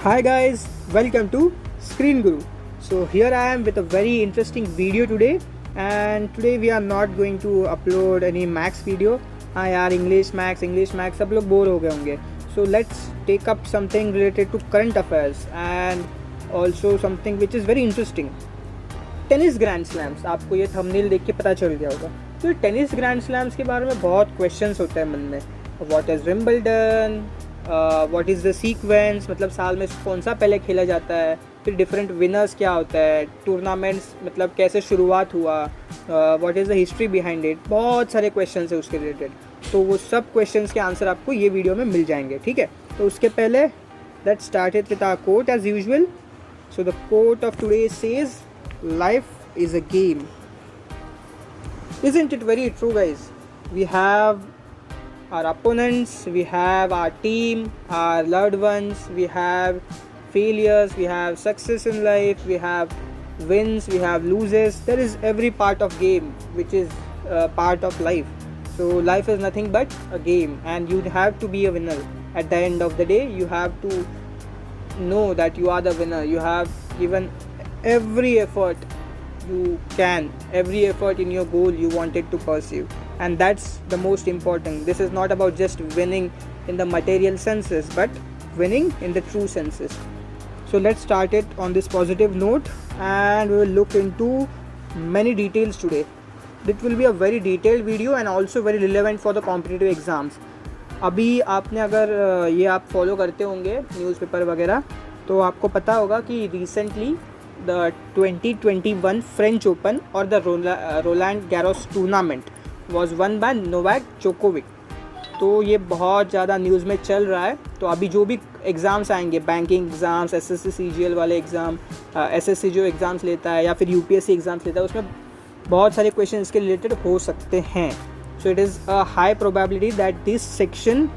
Hi guys, welcome to Screen Guru. So here I am with a very interesting video today, and today we are not going to upload any max video. हाँ यार English max सब लोग bore हो गए होंगे. So let's take up something related to current affairs and also something which is very interesting. Tennis grand slams, आपको ये thumbnail देख के पता चल गया होगा. तो टेनिस ग्रैंड स्लैम्स के बारे में बहुत क्वेश्चंस होते हैं मन में. What is Wimbledon, what is the sequence, मतलब साल में कौन सा पहले खेला जाता है, फिर डिफरेंट विनर्स क्या होता है, टूर्नामेंट्स मतलब कैसे शुरुआत हुआ, what is the history behind it. बहुत सारे क्वेश्चंस है उसके रिलेटेड. तो वो सब क्वेश्चंस के आंसर आपको ये वीडियो में मिल जाएंगे. ठीक है, तो उसके पहले let's start it with our quote as usual. So the quote of today says, life is a game. Isn't it very true, guys? We have our opponents, we have our team, our loved ones, we have failures, we have success in life, we have wins, we have losses. There is every part of game which is part of life. So life is nothing but a game, and you have to be a winner. At the end of the day, you have to know that you are the winner. You have given every effort you can, every effort in your goal you wanted to pursue, and that's the most important. This is not about just winning in the material senses, but winning in the true senses. So let's start it on this positive note, and we will look into many details today. It will be a very detailed video and also very relevant for the competitive exams. अभी आपने अगर ये आप follow करते होंगे newspaper वगैरह, तो आपको पता होगा कि recently the 2021 French Open or the Roland Garros tournament was won by Novak Djokovic. तो ये बहुत ज़्यादा न्यूज़ में चल रहा है. तो अभी जो भी एग्ज़ाम्स आएंगे, बैंकिंग एग्ज़ाम्स, एसएससी सीजीएल वाले एग्ज़ाम, एसएससी जो एग्ज़ाम्स लेता है या फिर यूपीएससी एग्ज़ाम्स लेता है, उसमें बहुत सारे क्वेश्चन इसके रिलेटेड हो सकते हैं. So it is a high probability that this section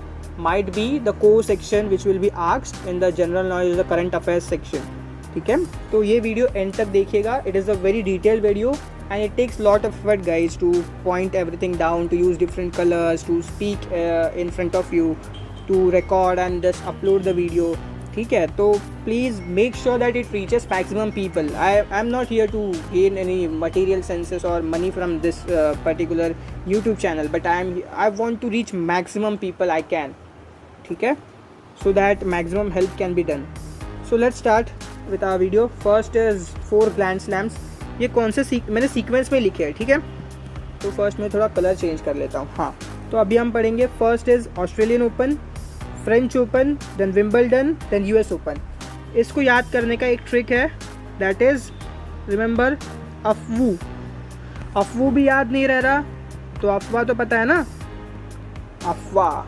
might be the core section which will be asked in the general knowledge, the current affairs section. ठीक है, तो ये वीडियो एंड तक देखिएगा. It is a very detailed video and it takes lot of effort guys to point everything down, to use different colours, to speak in front of you, to record and just upload the video. ठीक है, तो please make sure that it reaches maximum people. I am not here to gain any material senses और money from this particular YouTube channel, but I want to reach maximum people I can. ठीक है, so that maximum help can be done. So let's start with our video. First is 4 Grand Slams. ये कौन से मैंने sequence में लिखे हैं. ठीक है, तो फर्स्ट में थोड़ा कलर चेंज कर लेता हूँ. हाँ, तो अभी हम पढ़ेंगे. First is Australian Open, French Open, then Wimbledon, then US Open. इसको याद करने का एक ट्रिक है, दैट इज़ रिमेंबर अफवू. अफवू भी याद नहीं रह रहा तो अफवाह तो पता है ना. अफवाह,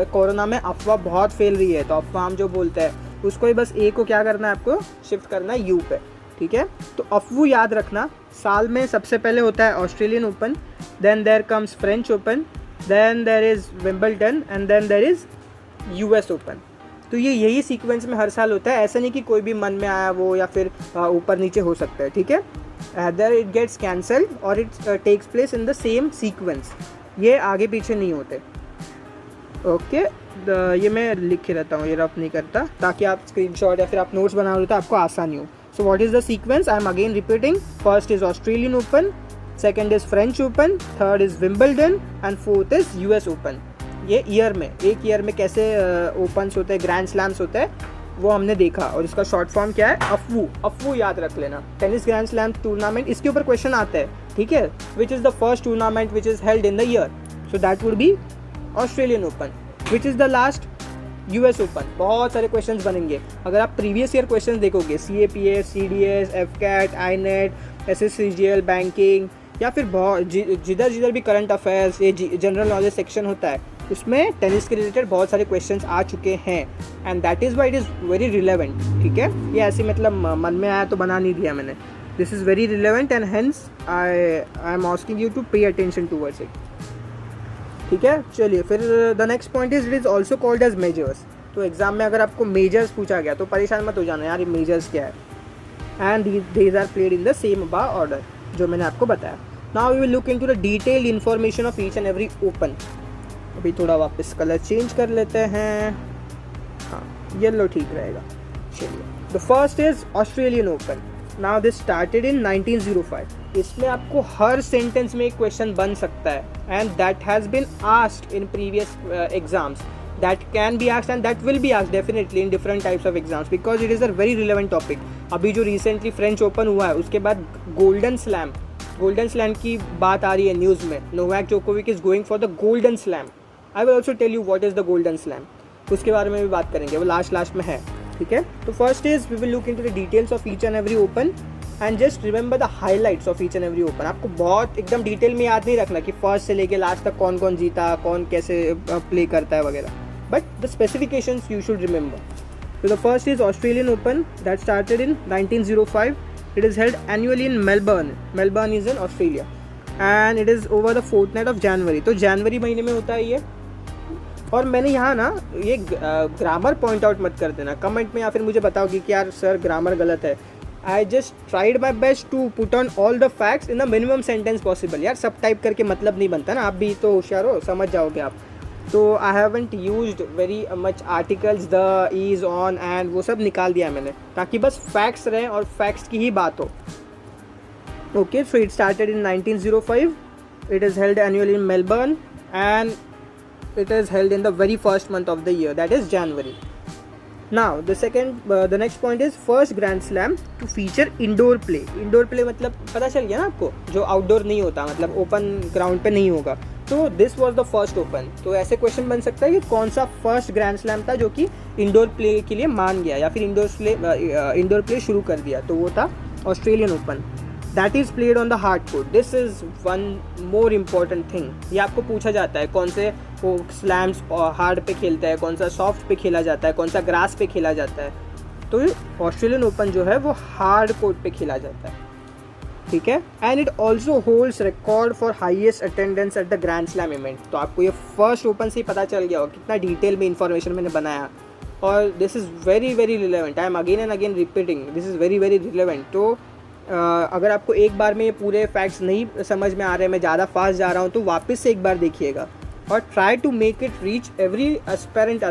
कोरोना में अफवाह बहुत फैल रही है, तो अफवाह हम जो बोलते हैं उसको ही बस ए को क्या करना है, आपको शिफ्ट करना है यू पे. ठीक है, तो अफवू याद रखना. साल में सबसे पहले होता है Australian Open, then there comes French Open, then there is Wimbledon and then there is US Open. तो ये यही सीक्वेंस में हर साल होता है. ऐसा नहीं कि कोई भी मन में आया वो या फिर ऊपर नीचे हो सकता है. ठीक है, देयर इट गेट्स कैंसल्ड और it takes place in the same sequence. ये आगे पीछे नहीं होते. ओके, ये मैं लिख के रहता हूँ, ये रफ नहीं करता, ताकि आप स्क्रीनशॉट या फिर आप नोट्स बना लो तो आपको आसानी हो. So what is the sequence? I am again repeating. First is Australian open, second is French open, third is Wimbledon and fourth is US open. ये ईयर में, एक ईयर में कैसे ओपन्स होते हैं, ग्रैंड स्लैम्स होते हैं, वो हमने देखा. और इसका शॉर्ट फॉर्म क्या है? अफवू. अफवू याद रख लेना. टेनिस ग्रैंड स्लैम टूर्नामेंट, इसके ऊपर क्वेश्चन आता है. ठीक है, which is the first tournament which is held in the year? So that would be Australian open. Which is the last? US open. बहुत सारे क्वेश्चंस बनेंगे. अगर आप प्रीवियस ईयर क्वेश्चंस देखोगे, CAPS, CDS, FCAT, INET, SSCGL, banking, या फिर बहुत जिधर भी करंट अफेयर्स, ये जनरल नॉलेज सेक्शन होता है, उसमें टेनिस के रिलेटेड बहुत सारे क्वेश्चंस आ चुके हैं. And that is why it is very relevant. ठीक है, ये ऐसे मतलब मन में आया तो बना नहीं दिया मैंने. This is very relevant and hence I am asking you to pay attention towards it. ठीक है, चलिए फिर the next point is it is also called as majors. तो एग्जाम में अगर आपको मेजर्स पूछा गया तो परेशान मत हो जाना यार, ये मेजर्स क्या है. And these are played in the same above order जो मैंने आपको बताया. Now we will look into the detailed information of each and every open. अभी थोड़ा वापस कलर चेंज कर लेते हैं. हाँ, येलो ठीक रहेगा. चलिए, the first is Australian open. Now this started in 1905. इसमें आपको हर सेंटेंस में एक क्वेश्चन बन सकता है, and that has been asked in previous exams. That can be asked and that will be asked definitely in different types of exams because it is a very relevant topic. अभी जो recently French Open हुआ है उसके बाद golden slam की बात आ रही है न्यूज़ में. Novak Djokovic is going for the golden Slam. I will also tell you what is the golden Slam. उसके बारे में भी बात करेंगे, वो लास्ट में है. ठीक है, तो first is we will look into the details of each and every open and just remember the highlights of each and every open. आपको बहुत एकदम डिटेल में याद नहीं रखना कि फर्स्ट से लेके लास्ट तक कौन कौन जीता, कौन कैसे प्ले करता है वगैरह, but the specifications you should remember. So the first is Australian Open that started in 1905. It is held annually in Melbourne. Melbourne is in Australia and it is over the fortnight of January. तो जनवरी महीने में होता है ये. और मैंने यहाँ ना ये ग्रामर पॉइंट आउट मत कर देना कमेंट में, या फिर मुझे बताओगे कि यार सर ग्रामर गलत है. I just tried my best to put on all the facts in the minimum sentence possible. यार सब टाइप करके मतलब नहीं बनता ना, आप भी तो होशियार हो, समझ जाओगे आप. तो I haven't used very much articles, the, is, on and वो सब निकाल दिया मैंने ताकि बस फैक्ट्स रहें और फैक्ट्स की ही बात हो. Okay, so it started in 1905. It is held annually in Melbourne and it is held in the very first month of the year, that is January. Now the next point is first Grand Slam to feature indoor play. Indoor play मतलब पता चल गया ना आपको, जो outdoor नहीं होता, मतलब open ground पे नहीं होगा. तो this was the first open. तो ऐसे क्वेश्चन बन सकता है कि कौन सा फर्स्ट ग्रैंड स्लैम था जो कि इंडोर प्ले के लिए मान गया या फिर इंडोर प्ले शुरू कर दिया. तो वो था Australian open. That is played on the hard court. This is one more important thing. ये आपको पूछा जाता है कौन से वो स्लैम्स हार्ड पे खेलता है, कौन सा सॉफ्ट पे खेला जाता है, कौन सा ग्रास पे खेला जाता है. तो ऑस्ट्रेलियन ओपन जो है वो हार्ड कोर्ट पे खेला जाता है. ठीक है, and it also holds record for highest attendance at the grand slam event. तो आपको ये फर्स्ट ओपन से ही पता चल गया होगा कितना डिटेल में इन्फॉर्मेशन मैंने बनाया. और this is very very relevant. I am again and again repeating, this is very very relevant. तो अगर आपको एक बार में ये पूरे फैक्ट्स नहीं समझ में आ रहे, मैं ज़्यादा फास्ट जा रहा हूँ, तो वापस से एक बार देखिएगा और try to make it reach every aspirant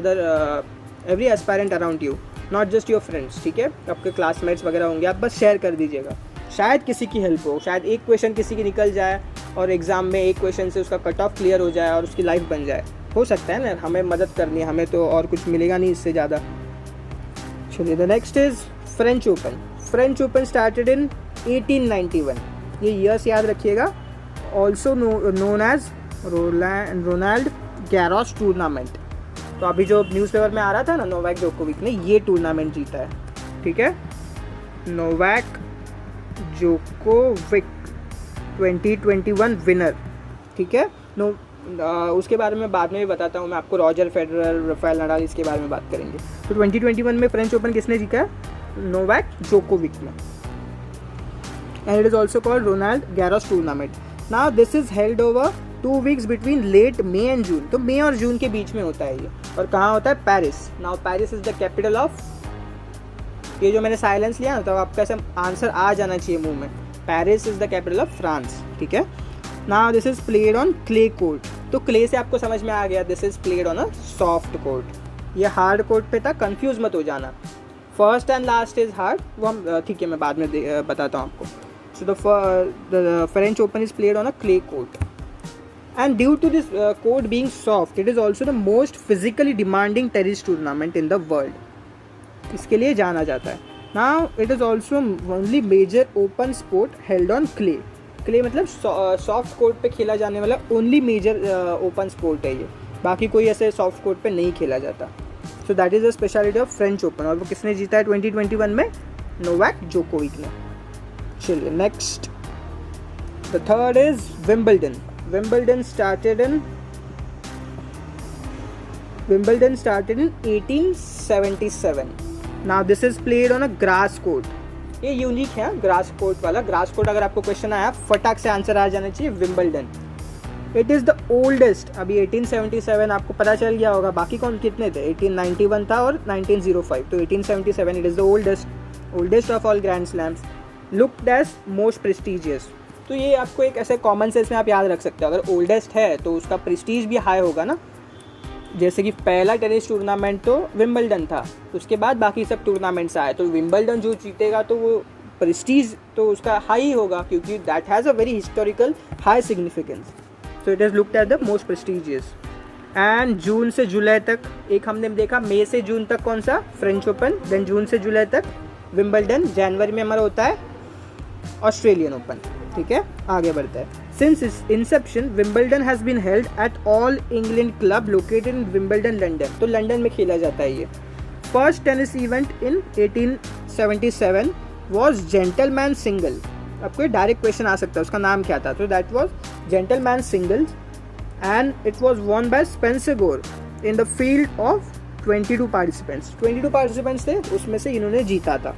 around you, not just your friends. ठीक है, आपके क्लासमेट्स वगैरह होंगे, आप बस शेयर कर दीजिएगा. शायद किसी की हेल्प हो, शायद एक क्वेश्चन किसी की निकल जाए और एग्ज़ाम में एक क्वेश्चन से उसका कट ऑफ क्लियर हो जाए और उसकी लाइफ बन जाए. हो सकता है ना, हमें मदद करनी है, हमें तो और कुछ मिलेगा नहीं इससे ज़्यादा. चलिए, the next is French open. French Open started in 1891. ये ईयर्स याद रखिएगा. Also known as Roland Garros tournament. तो अभी जो न्यूज़पेपर में आ रहा था ना, नोवाक जोकोविक ने ये टूर्नामेंट जीता है. ठीक है, नोवाक जोकोविक 2021 विनर. ठीक है, उसके बारे में बाद में भी बताता हूँ मैं आपको. रॉजर फेडरर, राफेल नडाल, इसके बारे में बात करेंगे. तो 2021 में फ्रेंच ओपन किसने जीता है? नोवाक जोकोविक ने. And it is also called Roland Garros tournament. Now this is held over 2 weeks between late May and June. तो मई और जून के बीच में होता है ये. और कहाँ होता है? Paris. Now Paris is the capital of, ये जो मैंने साइलेंस लिया ना, तो आपका ऐसा आंसर आ जाना चाहिए मुंह में. Paris is the capital of France. ठीक है, now this is played on clay court. तो क्ले से आपको समझ में आ गया, this is played on a soft court. ये हार्ड कोर्ट पे था, कंफ्यूज मत हो जाना. First and last is hard, वो हम ठीक है मैं बाद में बताता हूँ आपको. So the French Open is played on a clay court, and due to this court being soft, it is also the most physically demanding tennis tournament in the world. इसके लिए जाना जाता है. Now it is also only major open sport held on clay. Clay मतलब soft court पे खेला जाने वाला only major open sport है ये. बाकी कोई ऐसे soft court पे नहीं खेला जाता. So that is the speciality of French Open. और वो किसने जीता है 2021 में? नोवाक जोकोविक ने. चलिए, next the third is Wimbledon. Wimbledon started in 1877. Now this is played on a grass court. ये यूनिक है ग्रास कोर्ट वाला. ग्रास कोर्ट अगर आपको क्वेश्चन आया, फटाक से आंसर आ जाना चाहिए Wimbledon. It is the oldest. अभी 1877 आपको पता चल गया होगा. बाकी कौन कितने थे? 1891 था और 1905. तो 1877 it is the oldest of all grand slams. Looked as most prestigious. तो ये आपको एक ऐसे कॉमन सेंस में आप याद रख सकते हो. अगर ओल्डेस्ट है तो उसका प्रेस्टीज भी हाई होगा ना. जैसे कि पहला टेनिस टूर्नामेंट तो विंबलडन था, उसके बाद बाकी सब टूर्नामेंट्स आए, तो विंबलडन जो जीतेगा तो वो प्रेस्टीज तो उसका हाई होगा, क्योंकि that has a very historical high significance, so it is looked at the most prestigious. And June से जुलाई तक एक हमने देखा, मई से जून तक कौन सा, फ्रेंच ओपन, देन जून से जुलाई तक विंबलडन, जनवरी में हमारा होता है ऑस्ट्रेलियन ओपन। ठीक है, आगे बढ़ता है। Since inception Wimbledon has been held at all England club located in Wimbledon London, तो लंदन में खेला जाता है ये। First tennis event in 1877 was gentleman single. आपको डायरेक्ट क्वेश्चन आ सकता है उसका नाम क्या था, तो that was gentleman singles and it was won by Spencer Gore in the field of 22 participants. 22 participants थे, उसमें से इन्होंने जीता था।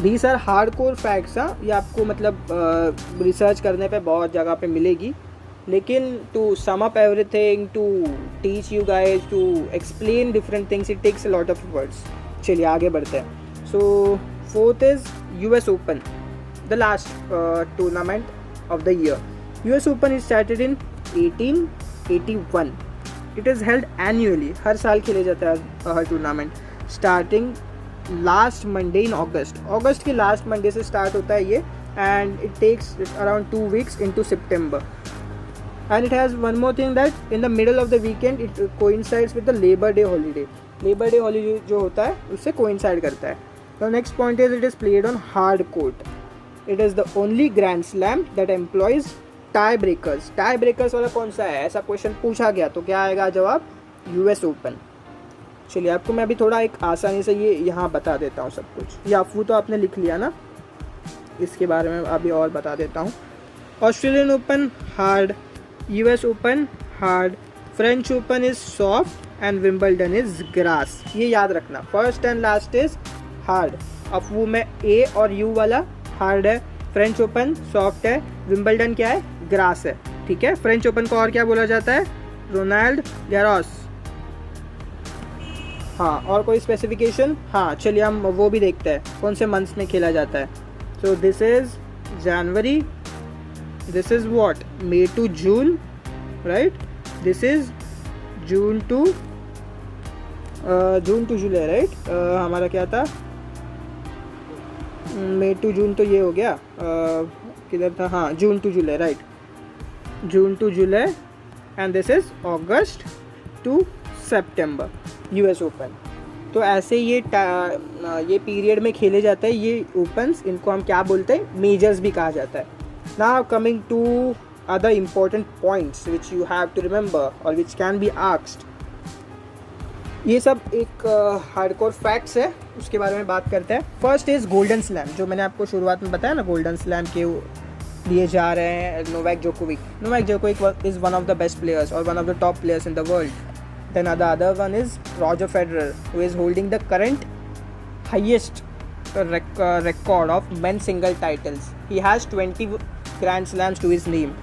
These are hard core facts. ये आपको मतलब रिसर्च करने पे बहुत जगह पे मिलेगी, लेकिन to sum up everything, to teach you guys, to explain different things, it takes a lot of words. चलिए आगे बढ़ते हैं। So fourth is US open, the last tournament of the year. US open is started in 1881। It is held annually, हर साल खेले जाता है हर tournament, starting last Monday in August के लास्ट मंडे से स्टार्ट होता है ये, and it takes around 2 weeks into September. And it has one more thing, that in the middle of the weekend it coincides with the labour day holiday. Labour day holiday जो होता है उससे coincide करता है। The next point is it is played on hard court. It is the only grand slam that employees tie breakers. Tie breakers वाला कौन सा है, ऐसा क्वेश्चन पूछा गया तो क्या आएगा जवाब, US ओपन। चलिए आपको मैं अभी थोड़ा एक आसानी से ये यहाँ बता देता हूँ सब कुछ। ये अफू तो आपने लिख लिया ना, इसके बारे में अभी और बता देता हूँ। Australian open hard, US open hard, French open is soft and Wimbledon is grass. ये याद रखना, first and last is hard. अफू में A और U वाला हार्ड है, फ्रेंच ओपन सॉफ्ट है, विंबलडन क्या है, ग्रास है। ठीक है, फ्रेंच ओपन को और क्या बोला जाता है, रोनाल्ड गैरोस। हाँ, और कोई स्पेसिफिकेशन, हाँ चलिए हम वो भी देखते हैं कौन से मंथ्स में खेला जाता है। So this is January, this is what, May to June, right, this is June to July, right. हमारा क्या था, मई टू जून तो ये हो गया, किधर था, हाँ June to July, right, June to July, and this is August to September US open. तो ऐसे ये पीरियड में खेले जाते हैं ये ओपन्स, इनको हम क्या बोलते हैं, मेजर्स भी कहा जाता है। Now coming to other important points which you have to remember और विच कैन बी आस्क्ड। ये सब एक हार्डकोर फैक्ट्स है, उसके बारे में बात करते हैं। फर्स्ट इज गोल्डन स्लैम, जो मैंने आपको शुरुआत में बताया ना, गोल्डन स्लैम के लिए जा रहे हैं Novak Djokovic. Novak Djokovic is one of the best players और one of the top players in the world. Then the other one is Roger Federer, who is holding the current highest record of men's single titles. He has 20 Grand Slams to his name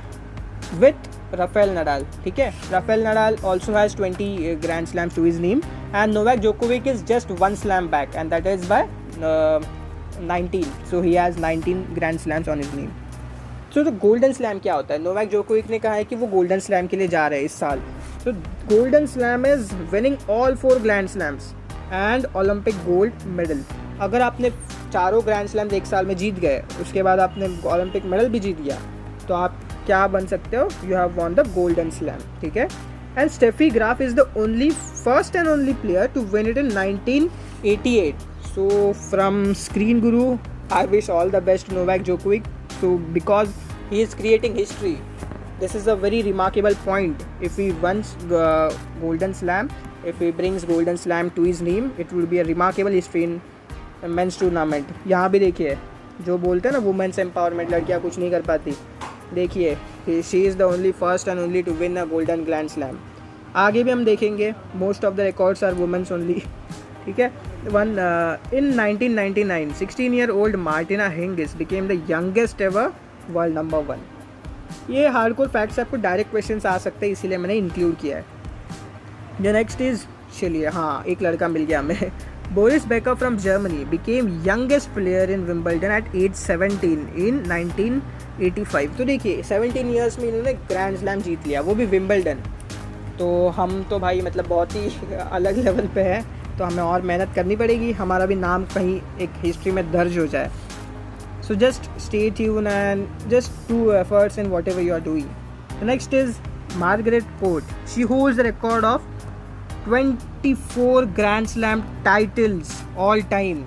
with Rafael Nadal. ठीक है, Rafael Nadal also has 20 Grand Slams to his name, and Novak Djokovic is just one slam back, and that is by 19. So he has 19 Grand Slams on his name. So the Golden Slam क्या होता है? Novak Djokovic ने कहा है कि वो golden slam के लिए जा रहे हैं इस साल। So Golden Slam is winning all 4 Grand Slams and Olympic gold medal. अगर आपने चारों ग्रैंड स्लैम्स एक साल में जीत गए, उसके बाद आपने ओलंपिक मेडल भी जीत गया, तो आप क्या बन सकते हो, you have won the golden slam. ठीक है, and Steffi Graf is the only first and only player to win it in 1988. So from Screen Guru, I wish all the best Novak Djokovic, so because he is creating history. This is a very remarkable point. If he wins Golden Slam, if he brings Golden Slam to his name, it will be a remarkable history in men's tournament. यहाँ भी देखिए, जो बोलते हैं ना women's empowerment, लड़कियाँ कुछ नहीं कर पाती, देखिए she is the only first and only to win a Golden Grand Slam. आगे भी हम देखेंगे, most of the records are women's only. ठीक है, in 1999, 16-year-old Martina Hingis became the youngest ever world number 1. ये हार्डकोर फैक्ट्स आपको direct question आ सकते हैं, इसीलिए मैंने इंक्लूड किया है। द नेक्स्ट इज, चलिए हाँ एक लड़का मिल गया हमें, Boris Becker from Germany became youngest player in Wimbledon at age 17 in 1985। तो देखिए 17 ईयर्स में इन्होंने ग्रैंड स्लैम जीत लिया, वो भी विंबलडन। तो हम तो भाई मतलब बहुत ही अलग लेवल पे है, तो हमें और मेहनत करनी पड़ेगी, हमारा भी नाम कहीं एक हिस्ट्री में दर्ज हो जाए. So just stay tune and just do efforts in whatever you are doing. The next is Margaret Court. She holds the record of 24 Grand Slam titles all time.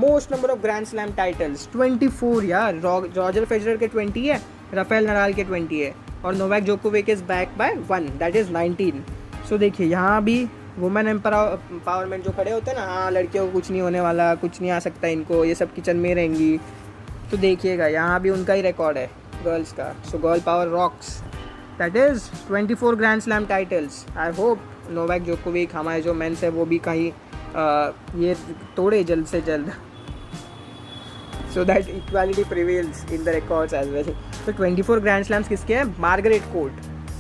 Most number of Grand Slam titles 24 यार. Roger Federer के 20 है, Rafael Nadal के 20 है, और Novak Djokovic is back by 1, that is 19. सो देखिए यहाँ भी women empowerment जो खड़े होते हैं ना, हाँ लड़कियों को कुछ नहीं होने वाला, कुछ नहीं आ सकता इनको, ये सब किचन में रहेंगी. तो देखिएगा यहाँ भी उनका ही रिकॉर्ड है गर्ल्स का. So girl power rocks. That is 24 Grand Slam titles. I hope Novak Djokovic हमारे जो मेंस है वो भी कहीं ये तोड़े जल्द से जल्द, so that equality prevails in the records as well. तो 24 Grand Slams किसके हैं? Margaret court.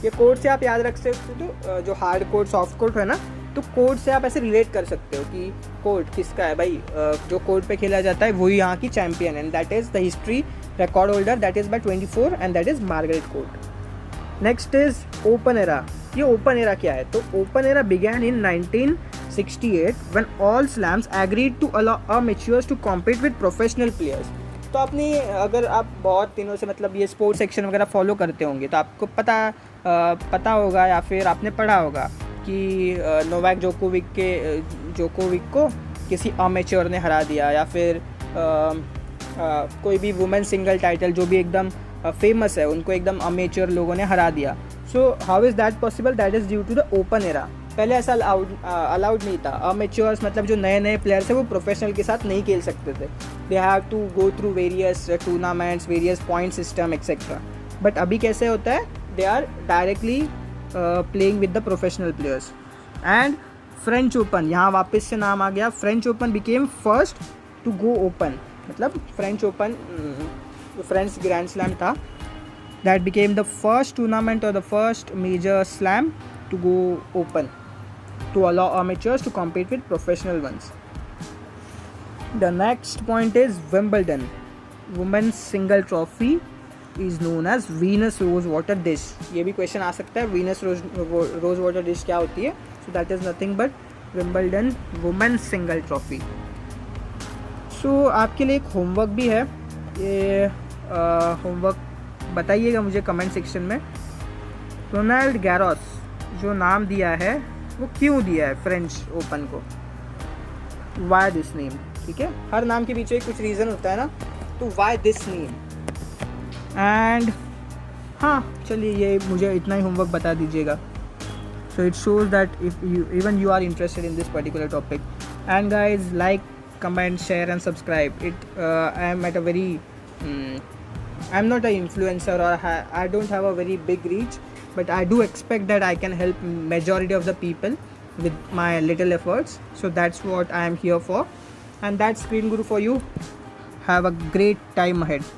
ये कोर्ट से आप याद रख सकते हो, जो हार्ड कोर्ट सॉफ्ट कोर्ट है ना, तो कोर्ट से आप ऐसे रिलेट कर सकते हो कि कोर्ट किसका है भाई. जो कोर्ट पे खेला जाता है वही यहाँ की champion, and that is the history record holder, that is by 24, and that is Margaret Court. Next is open era. ये ओपन एरा क्या है? तो open era began in 1968 when all slams agreed to allow amateurs to compete with professional players. तो अपनी अगर आप बहुत दिनों से मतलब ये स्पोर्ट्स सेक्शन वगैरह फॉलो करते होंगे तो आपको पता होगा या फिर आपने पढ़ा होगा कि नोवाक जोकोविक को किसी अमेच्योर ने हरा दिया, या फिर कोई भी वुमेन सिंगल टाइटल जो भी एकदम फेमस है उनको एकदम अमेच्योर लोगों ने हरा दिया. So how is that possible? That is due to the open era. पहले ऐसा अलाउड नहीं था. अमेच्योर्स मतलब जो नए नए प्लेयर्स हैं वो प्रोफेशनल के साथ नहीं खेल सकते थे. They have to go through various tournaments, various point system etcetera. But अभी कैसे होता है? They are directly playing with the professional players. And French open, यहाँ वापस से नाम आ गया. French open became first to go open. मतलब French open French grand slam था, that became the first tournament or the first major slam to go open to allow amateurs to compete with professional ones. The next point is Wimbledon. Women's single trophy is known as Venus Rosewater dish. ये भी question आ सकता है, Venus Rosewater dish क्या होती है? So that is nothing but Wimbledon Women's single trophy. So आपके लिए एक होमवर्क भी है. ये होमवर्क बताइएगा मुझे कमेंट सेक्शन में. रोनाल्ड गैरोस जो नाम दिया है वो क्यों दिया है फ्रेंच ओपन को? Why this name? ठीक है, हर नाम के पीछे कुछ रीज़न होता है ना, तो वाई दिस नेम. एंड हाँ चलिए, ये मुझे इतना ही होमवर्क बता दीजिएगा. So it shows that if you even you are interested in this particular topic. And guys, like, comment, share and subscribe. I am at a very I'm not an influencer, or I don't have a very big reach, but I do expect that I can help majority of the people with my little efforts. So that's what I am here for, and that's Screen Guru for you. Have a great time ahead.